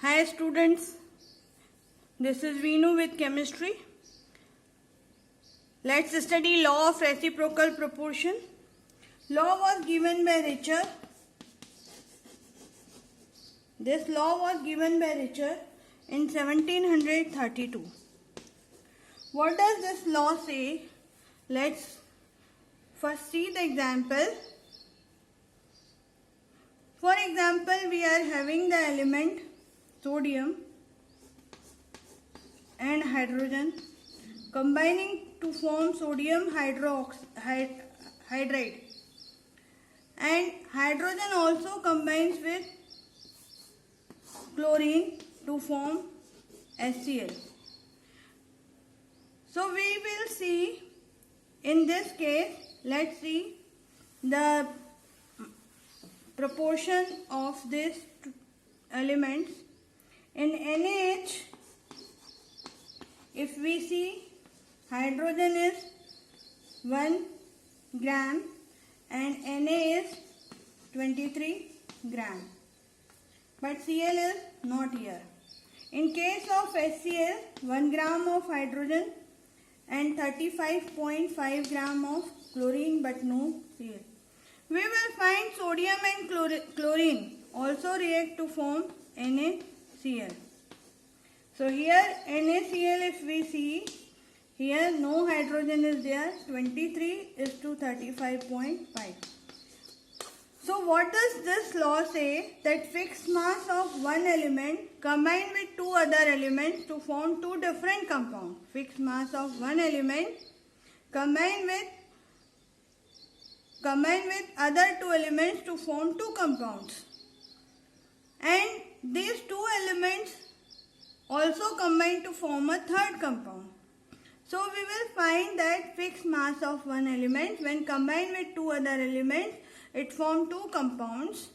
Hi students, this is Veenu with chemistry. Let's study law of reciprocal proportion. Law was given by Richter. This law was given by Richter in 1732. What does this law say? Let's first see the example. For example, we are having the element sodium and hydrogen combining to form sodium hydride, and hydrogen also combines with chlorine to form HCl. So we will see in this case, let's see the proportion of these elements. In NaH, if we see, hydrogen is 1 gram and Na is 23 gram, but Cl is not here. In case of HCl, 1 gram of hydrogen and 35.5 gram of chlorine, but no Cl. We will find sodium and chlorine also react to form NaCl. So here NaCl, if we see, here no hydrogen is there, 23 is to 35.5. So what does this law say? That fixed mass of one element combined with two other elements to form two different compounds. Fixed mass of one element combined with other two elements to form two compounds. And these two elements also combine to form a third compound. So we will find that fixed mass of one element, when combined with two other elements, it forms two compounds.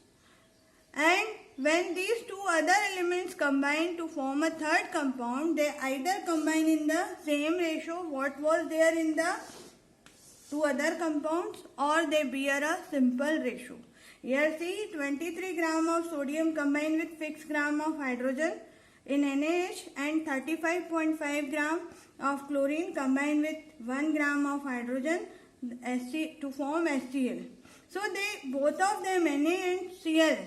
And when these two other elements combine to form a third compound, they either combine in the same ratio what was there in the two other compounds, or they bear a simple ratio. Here see, 23 gram of sodium combined with 6 gram of hydrogen in NaH, and 35.5 gram of chlorine combined with 1 gram of hydrogen to form HCl. So they both of them, Na and Cl,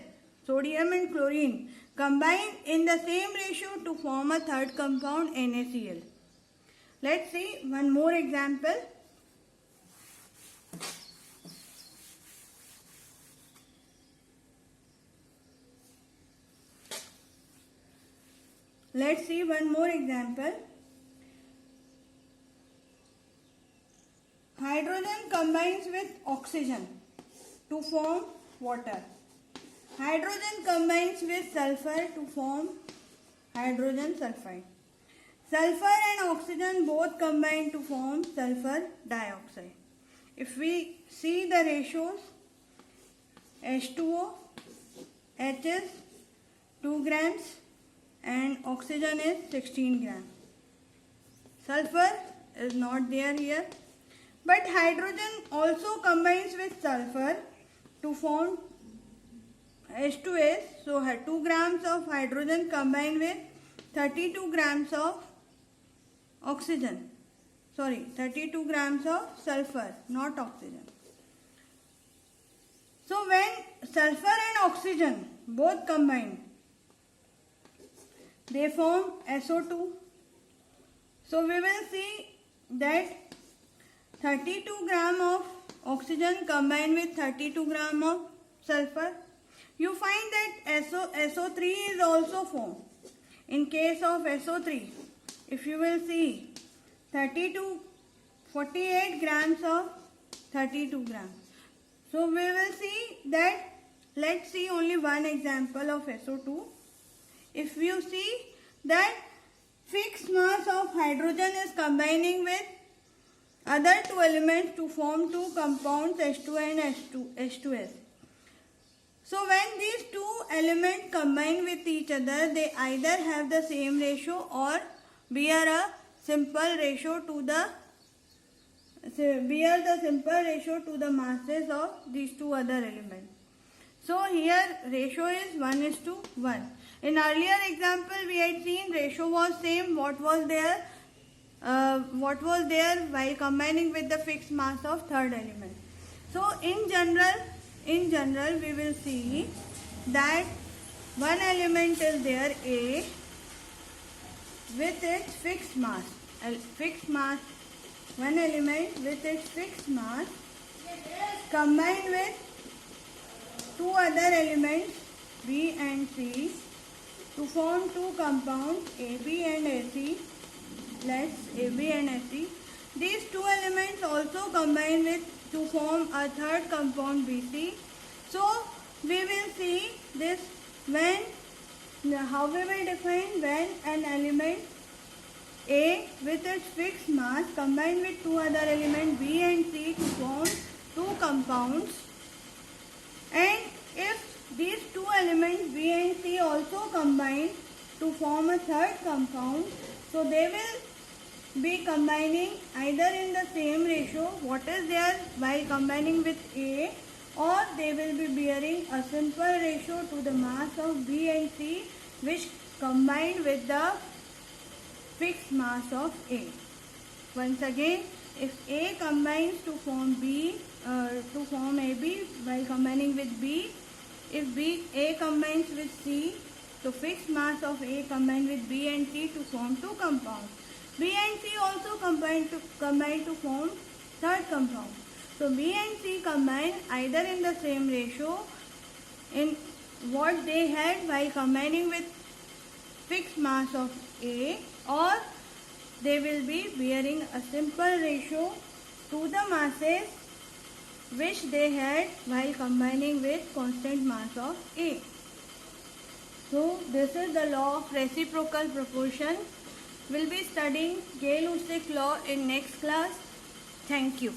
sodium and chlorine, combine in the same ratio to form a third compound, NaCl. Let's see one more example. Let's see one more example. Hydrogen combines with oxygen to form water. Hydrogen combines with sulfur to form hydrogen sulfide. Sulfur and oxygen both combine to form sulfur dioxide. If we see the ratios, H2O, H is 2 grams and oxygen is 16 grams. Sulfur is not there here, but hydrogen also combines with sulfur to form H2S. So 2 grams of hydrogen combined with 32 grams of oxygen. 32 grams of sulfur, not oxygen. So when sulfur and oxygen both combine, they form SO2. So we will see that 32 gram of oxygen combined with 32 gram of sulfur. You find that SO3 is also formed. In case of SO3, if you will see 48 grams of 32 grams. So we will see that, let's see only one example of SO2. If you see that fixed mass of hydrogen is combining with other two elements to form two compounds, H2 and H2S. So when these two elements combine with each other, they either have the same ratio or bear a simple ratio to the masses of these two other elements. So here ratio is 1:1. In earlier example we had seen ratio was same. What was there while combining with the fixed mass of third element. So in general we will see that one element is there, A, with its fixed mass. One element with its fixed mass combined with two other elements, B and C, to form two compounds, AB and AC. Let's AB and AC. These two elements also combine with to form a third compound, BC. So we will see this how we will define when an element A with its fixed mass combined with two other elements B and C to form two compounds, and if these two elements B and C also combine to form a third compound, so they will be combining either in the same ratio what is there while combining with A, or they will be bearing a simple ratio to the mass of B and C which combined with the fixed mass of A. Once again, if A combines to form AB while combining with B, if A combines with C, so fixed mass of A combined with B and C to form two compounds. B and C also combine to form third compound. So B and C combine either in the same ratio in what they had while combining with fixed mass of A, or they will be bearing a simple ratio to the masses which they had while combining with constant mass of A. So this is the law of reciprocal proportion. We'll be studying Gay-Lussac law in next class. Thank you.